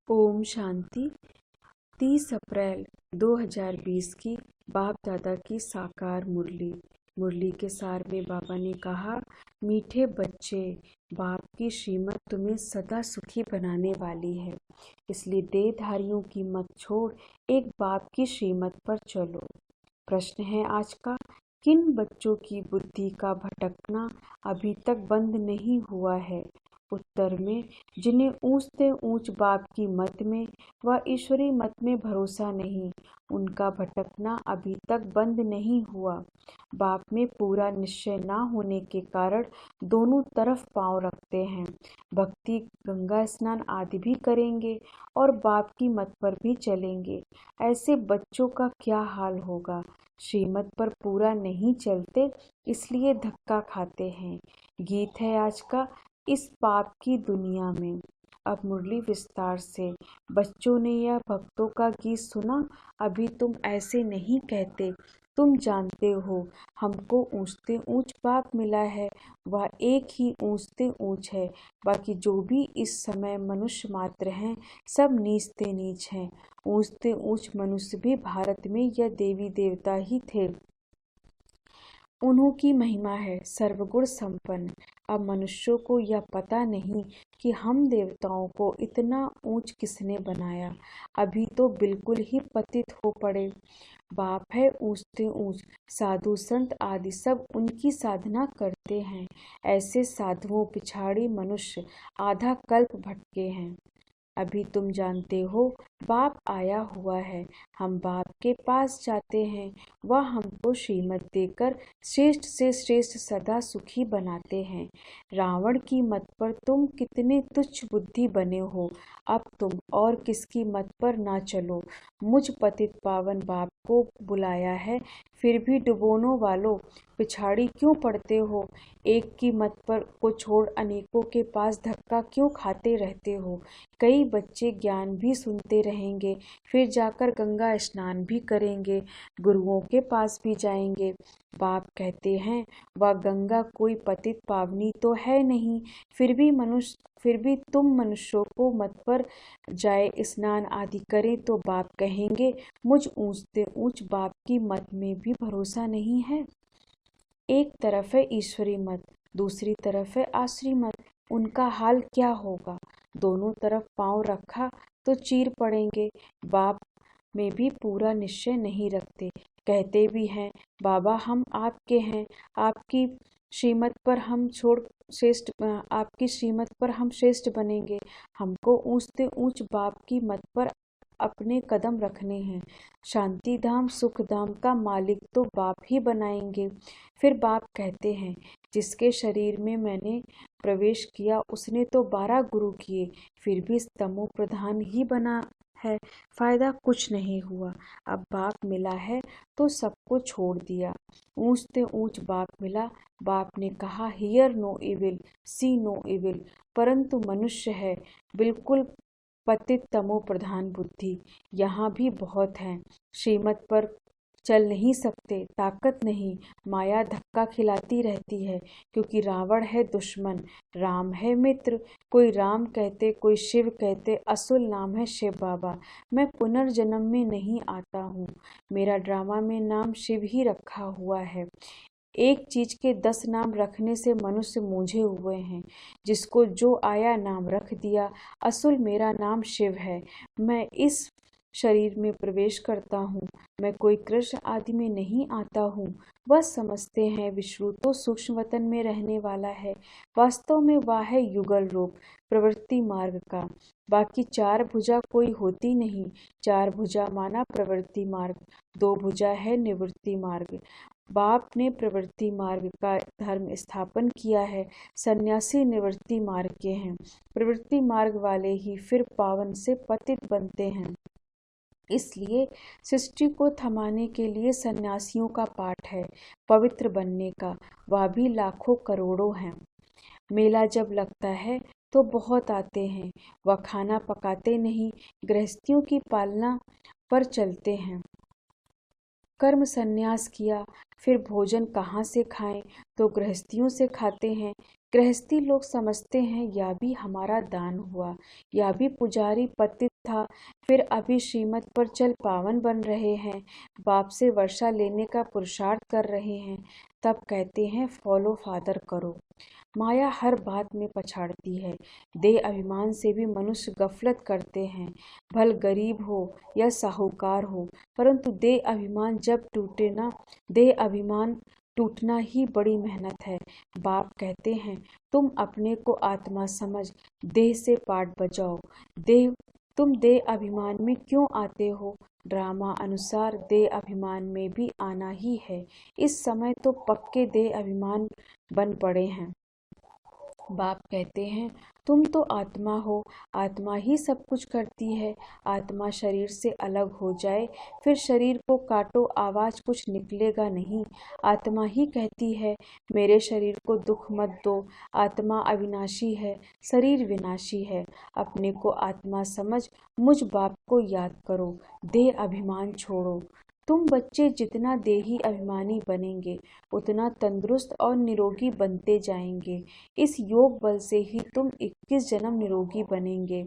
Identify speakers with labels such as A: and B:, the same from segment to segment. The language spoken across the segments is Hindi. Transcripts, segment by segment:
A: ओम शांति। 30 अप्रैल 2020 की बाप दादा की साकार मुरली के सार में बाबा ने कहा, मीठे बच्चे, बाप की श्रीमत तुम्हें सदा सुखी बनाने वाली है, इसलिए देहधारियों की मत छोड़ एक बाप की श्रीमत पर चलो। प्रश्न है आज का, किन बच्चों की बुद्धि का भटकना अभी तक बंद नहीं हुआ है? उत्तर में, जिन्हें ऊंच से ऊंच बाप की मत में व ईश्वरी मत में भरोसा नहीं, उनका भटकना अभी तक बंद नहीं हुआ। बाप में पूरा निश्चय ना होने के कारण दोनों तरफ पांव रखते हैं। भक्ति गंगा स्नान आदि भी करेंगे और बाप की मत पर भी चलेंगे। ऐसे बच्चों का क्या हाल होगा? श्रीमत पर पूरा नहीं चलते, इसलिए धक्का खाते हैं। गीत है आज का, इस पाप की दुनिया में। अब मुरली विस्तार से। बच्चों ने यह भक्तों का गीत सुना, अभी तुम ऐसे नहीं कहते। तुम जानते हो हमको ऊंचते ऊंच बाप मिला है, वह एक ही ऊंचते ऊंच है। बाकी जो भी इस समय मनुष्य मात्र हैं, सब नीचते नीच हैं। ऊंचते ऊंच मनुष्य भी भारत में यह देवी देवता ही थे। उन्हों की महिमा है सर्वगुण संपन्न। अब मनुष्यों को यह पता नहीं कि हम देवताओं को इतना ऊंच किसने बनाया, अभी तो बिल्कुल ही पतित हो पड़े। बाप है ऊंचते ऊंच, साधु संत आदि सब उनकी साधना करते हैं। ऐसे साधुओं पिछाड़ी मनुष्य आधा कल्प भटके हैं। अभी तुम जानते हो बाप आया हुआ है, हम बाप के पास जाते हैं, वह हमको श्रीमत देकर श्रेष्ठ से श्रेष्ठ सदा सुखी बनाते हैं। रावण की मत पर तुम कितने तुच्छ बुद्धि बने हो, अब तुम और किसकी मत पर ना चलो। मुझ पतित पावन बाप को बुलाया है, फिर भी डुबोनों वालों पिछाड़ी क्यों पड़ते हो? एक की मत पर को छोड़ अनेकों के पास धक्का क्यों खाते रहते हो? कई बच्चे ज्ञान भी सुनते रहेंगे, फिर जाकर गंगा स्नान भी करेंगे, गुरुओं के पास भी जाएंगे। बाप कहते हैं, वह गंगा कोई पतित पावनी तो है नहीं, फिर भी तुम मनुष्यों को मत पर जाए स्नान आदि करें तो बाप कहेंगे, मुझ ऊंचते ऊंच बाप की मत में भी भरोसा नहीं है। एक तरफ है ईश्वरी मत, दूसरी तरफ है आसुरी मत, उनका हाल क्या होगा? दोनों तरफ पांव रखा तो चीर पड़ेंगे। बाप में भी पूरा निश्चय नहीं रखते, कहते भी हैं बाबा हम आपके हैं, आपकी श्रीमत पर हम आपकी श्रीमत पर हम श्रेष्ठ बनेंगे। हमको ऊंचते ऊंच बाप की मत पर अपने कदम रखने हैं। शांति धाम सुख धाम का मालिक तो बाप ही बनाएंगे। फिर बाप कहते हैं, जिसके शरीर में मैंने प्रवेश किया उसने तो 12 गुरु किए, फिर भी तमो प्रधान ही बना है, फायदा कुछ नहीं हुआ। अब बाप मिला है तो सबको छोड़ दिया। ऊंचते ऊंच बाप मिला, बाप ने कहा hear no evil, see no evil. परंतु मनुष्य है बिल्कुल पतित तमो प्रधान बुद्धि, यहाँ भी बहुत हैं। श्रीमत पर चल नहीं सकते, ताकत नहीं, माया धक्का खिलाती रहती है, क्योंकि रावण है दुश्मन, राम है मित्र। कोई राम कहते, कोई शिव कहते, असल नाम है शिव बाबा। मैं पुनर्जन्म में नहीं आता हूँ, मेरा ड्रामा में नाम शिव ही रखा हुआ है। एक चीज के 10 नाम रखने से मनुष्य मूंझे हुए हैं, जिसको जो आया नाम रख दिया। असल मेरा नाम शिव है। मैं इस शरीर में प्रवेश करता हूँ, मैं कोई कृष्ण आदि में नहीं आता हूँ। वह समझते हैं विष्णु तो सूक्ष्म वतन में रहने वाला है, वास्तव में वह है युगल रूप प्रवृत्ति मार्ग का। बाकी 4 भुजा कोई होती नहीं, 4 भुजा माना प्रवृत्ति मार्ग, 2 भुजा है निवृत्ति मार्ग। बाप ने प्रवृत्ति मार्ग का धर्म स्थापन किया है, सन्यासी निवृत्ति मार्ग के हैं। प्रवृत्ति मार्ग वाले ही फिर पावन से पतित बनते हैं। इसलिए सृष्टि को थमाने के लिए सन्यासियों का पाठ है, पवित्र बनने का, वह भी लाखों करोड़ों हैं। मेला जब लगता है तो बहुत आते हैं, वह खाना पकाते नहीं, गृहस्थियों की पालना पर चलते हैं। कर्म संन्यास किया, फिर भोजन कहाँ से खाएं? तो गृहस्थियों से खाते हैं। गृहस्थी लोग समझते हैं यह भी हमारा दान हुआ, यह भी पुजारी पतित था, फिर अभी श्रीमत पर चल पावन बन रहे हैं, बाप से वर्षा लेने का पुरुषार्थ कर रहे हैं। तब कहते हैं फॉलो फादर करो। माया हर बात में पछाड़ती है। देह अभिमान से भी मनुष्य गफलत करते हैं, भल गरीब हो या साहूकार हो, परंतु देह अभिमान जब टूटे ना, देह अभिमान टूटना ही बड़ी मेहनत है। बाप कहते हैं तुम अपने को आत्मा समझ देह से पाठ बजाओ। देह तुम देह अभिमान में क्यों आते हो? ड्रामा अनुसार देह अभिमान में भी आना ही है। इस समय तो पक्के देह अभिमान बन पड़े हैं। बाप कहते हैं तुम तो आत्मा हो, आत्मा ही सब कुछ करती है। आत्मा शरीर से अलग हो जाए, फिर शरीर को काटो, आवाज कुछ निकलेगा नहीं। आत्मा ही कहती है मेरे शरीर को दुख मत दो, आत्मा अविनाशी है, शरीर विनाशी है। अपने को आत्मा समझ मुझ बाप को याद करो, देह अभिमान छोड़ो। तुम बच्चे जितना देही अभिमानी बनेंगे उतना तंदुरुस्त और निरोगी बनते जाएंगे। इस योग बल से ही तुम 21 जन्म निरोगी बनेंगे।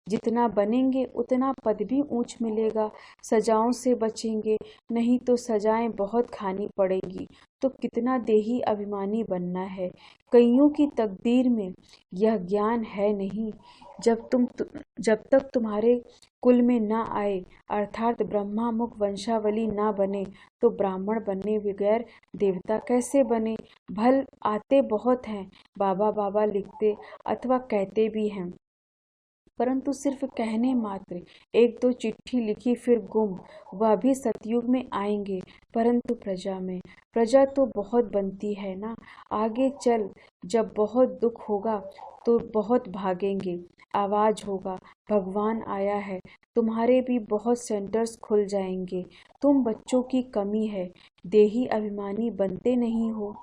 A: जितना बनेंगे उतना पद भी ऊंच मिलेगा। सजाओं से बचेंगे, नहीं तो सजाएं बहुत खानी पड़ेगी। तो कितना देही अभिमानी बनना है। कईयों की तकदीर में यह ज्ञान है नहीं। जब तक तुम्हारे कुल में ना आए, अर्थात ब्रह्मा मुख वंशावली ना बने, तो ब्राह्मण बनने बगैर देवता कैसे बने? भल आते बहुत हैं, बाबा बाबा लिखते अथवा कहते भी हैं, परंतु सिर्फ कहने मात्र। एक दो चिट्ठी लिखी फिर गुम, वह भी सतयुग में आएंगे, परंतु प्रजा तो बहुत बनती है ना। आगे चल जब बहुत दुख होगा तो बहुत भागेंगे, आवाज होगा भगवान आया है, तुम्हारे भी बहुत सेंटर्स खुल जाएंगे। तुम बच्चों की कमी है, देही अभिमानी बनते नहीं हो।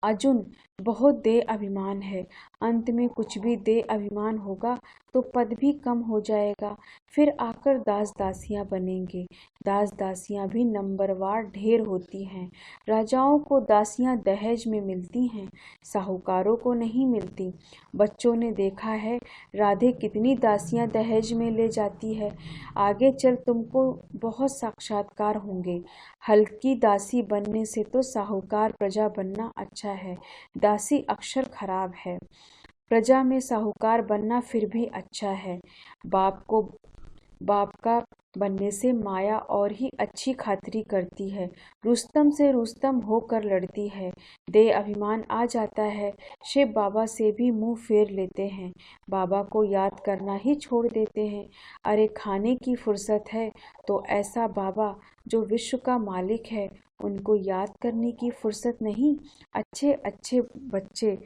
A: अर्जुन बहुत दे अभिमान है, अंत में कुछ भी दे अभिमान होगा तो पद भी कम हो जाएगा, फिर आकर दास दासियां बनेंगे। दास दासियां भी नंबरवार ढेर होती हैं। राजाओं को दासियां दहेज में मिलती हैं, साहूकारों को नहीं मिलती। बच्चों ने देखा है राधे कितनी दासियां दहेज में ले जाती है। आगे चल तुमको बहुत साक्षात्कार होंगे। हल्की दासी बनने से तो साहूकार प्रजा बनना अच्छा है। दासी अक्षर खराब है, प्रजा में साहूकार बनना फिर भी अच्छा है। बाप का बनने से माया और ही अच्छी खातिरी करती है, रुस्तम से रुस्तम होकर लड़ती है। देह अभिमान आ जाता है, शिव बाबा से भी मुंह फेर लेते हैं, बाबा को याद करना ही छोड़ देते हैं। अरे खाने की फुर्सत है तो ऐसा बाबा जो विश्व का मालिक है उनको याद करने की फुर्सत नहीं। अच्छे अच्छे बच्चे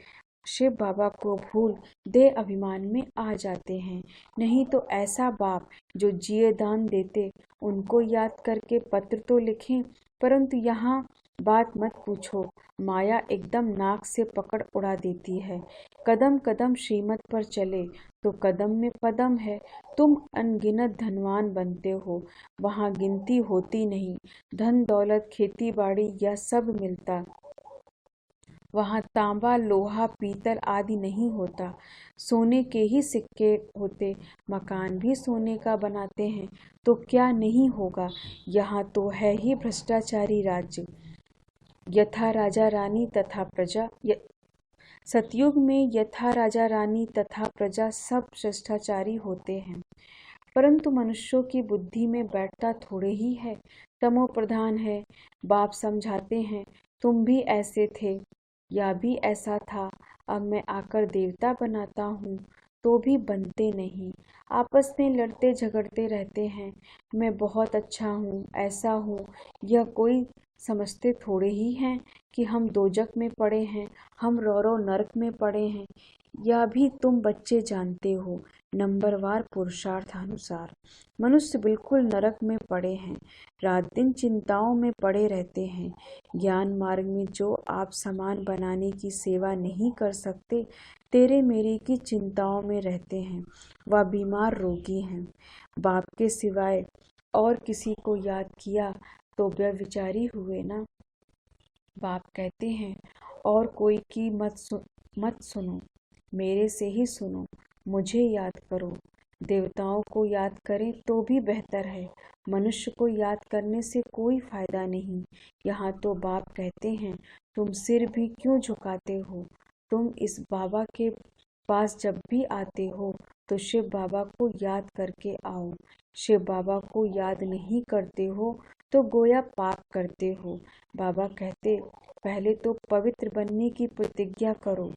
A: शिव बाबा को भूल देह अभिमान में आ जाते हैं। नहीं तो ऐसा बाप जो जिए दान देते उनको याद करके पत्र तो लिखें, परंतु यहाँ बात मत पूछो, माया एकदम नाक से पकड़ उड़ा देती है। कदम कदम श्रीमत पर चले तो कदम में पदम है। तुम अनगिनत धनवान बनते हो, वहाँ गिनती होती नहीं। धन दौलत खेती बाड़ी यह सब मिलता, वहाँ तांबा लोहा पीतल आदि नहीं होता, सोने के ही सिक्के होते। मकान भी सोने का बनाते हैं तो क्या नहीं होगा। यहाँ तो है ही भ्रष्टाचारी राज्य, यथा राजा रानी तथा प्रजा। सतयुग में यथा राजा रानी तथा प्रजा सब भ्रष्टाचारी होते हैं, परंतु मनुष्यों की बुद्धि में बैठता थोड़े ही है, तमो प्रधान है। बाप समझाते हैं तुम भी ऐसे थे या भी ऐसा था, अब मैं आकर देवता बनाता हूँ तो भी बनते नहीं। आपस में लड़ते झगड़ते रहते हैं, मैं बहुत अच्छा हूँ, ऐसा हूँ। यह कोई समझते थोड़े ही हैं कि हम दोजक में पड़े हैं, हम रौरव नरक में पड़े हैं। यह भी तुम बच्चे जानते हो। नंबरवार पुरुषार्थानुसार मनुष्य बिल्कुल नरक में पड़े हैं, रात दिन चिंताओं में पड़े रहते हैं। ज्ञान मार्ग में जो आप समान बनाने की सेवा नहीं कर सकते, तेरे मेरे की चिंताओं में रहते हैं, वह बीमार रोगी हैं। बाप के सिवाय और किसी को याद किया तो व्यभिचारी हुए ना। बाप कहते हैं, और कोई की मत सुनो, मेरे से ही सुनो, मुझे याद करो। देवताओं को याद करें तो भी बेहतर है, मनुष्य को याद करने से कोई फायदा नहीं। यहाँ तो बाप कहते हैं, तुम सिर भी क्यों झुकाते हो? तुम इस बाबा के पास जब भी आते हो तो शिव बाबा को याद करके आओ। शिव बाबा को याद नहीं करते हो तो गोया पाप करते हो। बाबा कहते, पहले तो पवित्र बनने की प्रतिज्ञा करो,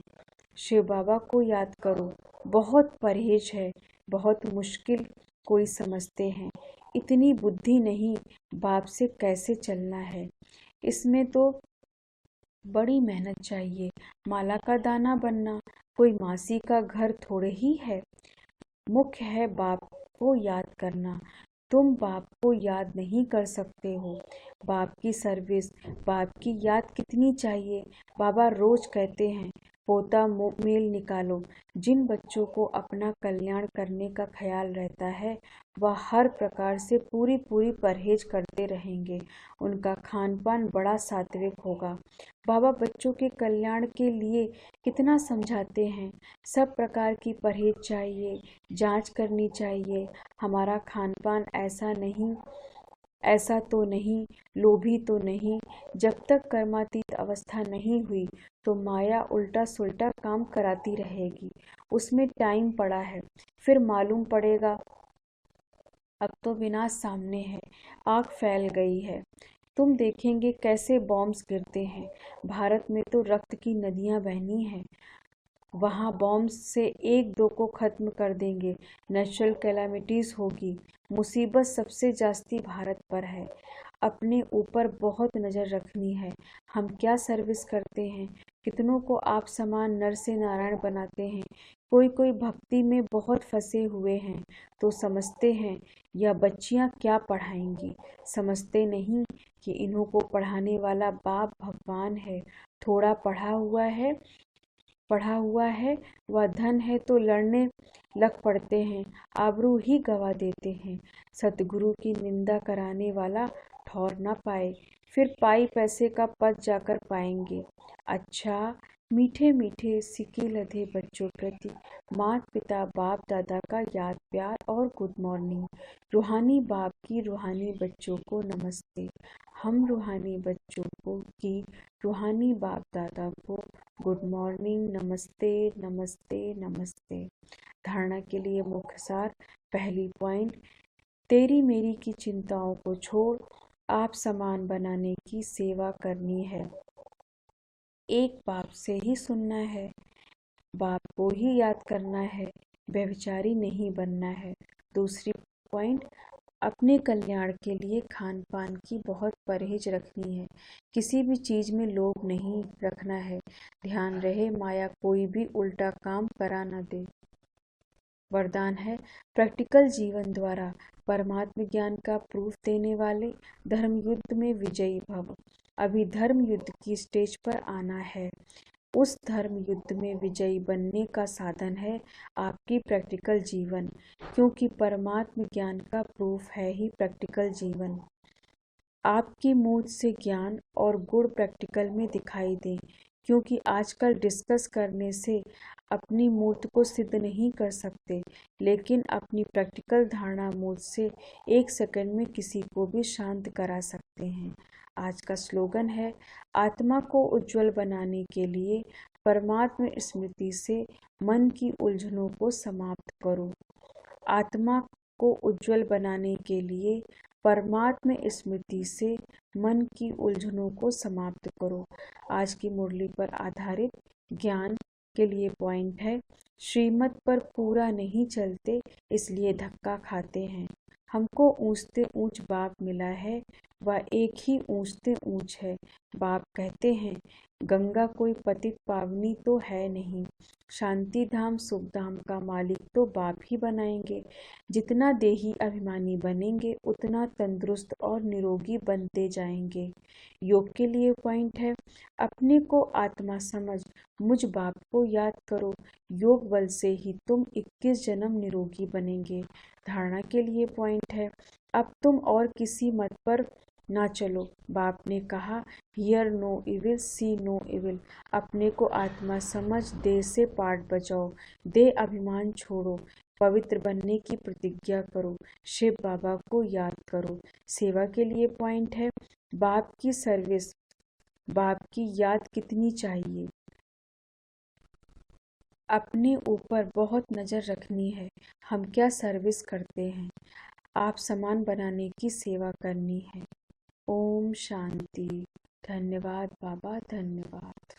A: शिव बाबा को याद करो। बहुत परहेज है, बहुत मुश्किल कोई समझते हैं। इतनी बुद्धि नहीं, बाप से कैसे चलना है, इसमें तो बड़ी मेहनत चाहिए। माला का दाना बनना कोई मासी का घर थोड़े ही है। मुख्य है बाप को याद करना। तुम बाप को याद नहीं कर सकते हो। बाप की सर्विस, बाप की याद कितनी चाहिए। बाबा रोज कहते हैं, पोता मेल निकालो। जिन बच्चों को अपना कल्याण करने का ख्याल रहता है वह हर प्रकार से पूरी परहेज करते रहेंगे। उनका खान पान बड़ा सात्विक होगा। बाबा बच्चों के कल्याण के लिए कितना समझाते हैं। सब प्रकार की परहेज चाहिए, जांच करनी चाहिए। हमारा खान पान ऐसा तो नहीं, लोभी तो नहीं। जब तक कर्मातीत अवस्था नहीं हुई तो माया उल्टा सुल्टा काम कराती रहेगी। उसमें टाइम पड़ा है, फिर मालूम पड़ेगा अब तो विनाश सामने है, आग फैल गई है। तुम देखेंगे कैसे बॉम्ब्स गिरते हैं। भारत में तो रक्त की नदियां बहनी हैं। वहाँ बॉम्ब से एक दो को खत्म कर देंगे, नेचुरल कैलामिटीज होगी। मुसीबत सबसे जास्ती भारत पर है। अपने ऊपर बहुत नज़र रखनी है। हम क्या सर्विस करते हैं, कितनों को आप समान नर से नारायण बनाते हैं। कोई भक्ति में बहुत फंसे हुए हैं तो समझते हैं यह बच्चियां क्या पढ़ाएंगी। समझते नहीं कि इन्हों को पढ़ाने वाला बाप भगवान है। थोड़ा पढ़ा हुआ है व धन है तो लड़ने लग पड़ते हैं, आबरू ही गवा देते हैं। सतगुरु की निंदा कराने वाला ठौर न पाए, फिर पाई पैसे का पद जाकर पाएंगे। अच्छा, मीठे मीठे सिके लधे बच्चों प्रति माता पिता बाप दादा का याद प्यार और गुड मॉर्निंग। रूहानी बाप की रूहानी बच्चों को नमस्ते। हम रूहानी बच्चों को की रूहानी बाप दादा को गुड मॉर्निंग, नमस्ते नमस्ते नमस्ते। धारणा के लिए मुख्य सार। पहली पॉइंट, तेरी मेरी की चिंताओं को छोड़ आप समान बनाने की सेवा करनी है। एक बाप से ही सुनना है, बाप को ही याद करना है, व्यभिचारी नहीं बनना है। दूसरी पॉइंट, अपने कल्याण के लिए खान पान की बहुत परहेज रखनी है। किसी भी चीज में लोभ नहीं रखना है। ध्यान रहे माया कोई भी उल्टा काम करा न दे। वरदान है, प्रैक्टिकल जीवन द्वारा परमात्म ज्ञान का प्रूफ देने वाले धर्म युद्ध में विजयी भव। अभी धर्म युद्ध की स्टेज पर आना है। उस धर्म युद्ध में विजयी बनने का साधन है आपकी प्रैक्टिकल जीवन, क्योंकि परमात्म ज्ञान का प्रूफ है ही प्रैक्टिकल जीवन। आपकी मूर्त से ज्ञान और गुण प्रैक्टिकल में दिखाई दें, क्योंकि आजकल डिस्कस करने से अपनी मूर्त को सिद्ध नहीं कर सकते, लेकिन अपनी प्रैक्टिकल धारणा मूर्त से 1 सेकंड में किसी को भी शांत करा सकते हैं। आज का स्लोगन है, आत्मा को उज्जवल बनाने के लिए परमात्म स्मृति से मन की उलझनों को समाप्त करो। आत्मा को उज्जवल बनाने के लिए परमात्म स्मृति से मन की उलझनों को समाप्त करो। आज की मुरली पर आधारित ज्ञान के लिए पॉइंट है, श्रीमत पर पूरा नहीं चलते इसलिए धक्का खाते हैं। हमको ऊंचते ऊंच बाप मिला है, वह एक ही ऊंचते ऊंच है। बाप कहते हैं, गंगा कोई पतित पावनी तो है नहीं, शांति धाम सुख धाम का मालिक तो बाप ही बनाएंगे। जितना देही अभिमानी बनेंगे उतना तंदुरुस्त और निरोगी बनते जाएंगे। योग के लिए पॉइंट है, अपने को आत्मा समझ मुझ बाप को याद करो। योग बल से ही तुम 21 जन्म निरोगी बनेंगे। धारणा के लिए पॉइंट है, अब तुम और किसी मत पर ना चलो। बाप ने कहा, hear no evil, see no evil. अपने को आत्मा समझ देह से पाठ बजाओ, देह अभिमान छोड़ो, पवित्र बनने की प्रतिज्ञा करो, शिव बाबा को याद करो। सेवा के लिए पॉइंट है, बाप की सर्विस, बाप की याद कितनी चाहिए। अपने ऊपर बहुत नज़र रखनी है, हम क्या सर्विस करते हैं। आप सामान बनाने की सेवा करनी है। ओम शांति। धन्यवाद बाबा, धन्यवाद।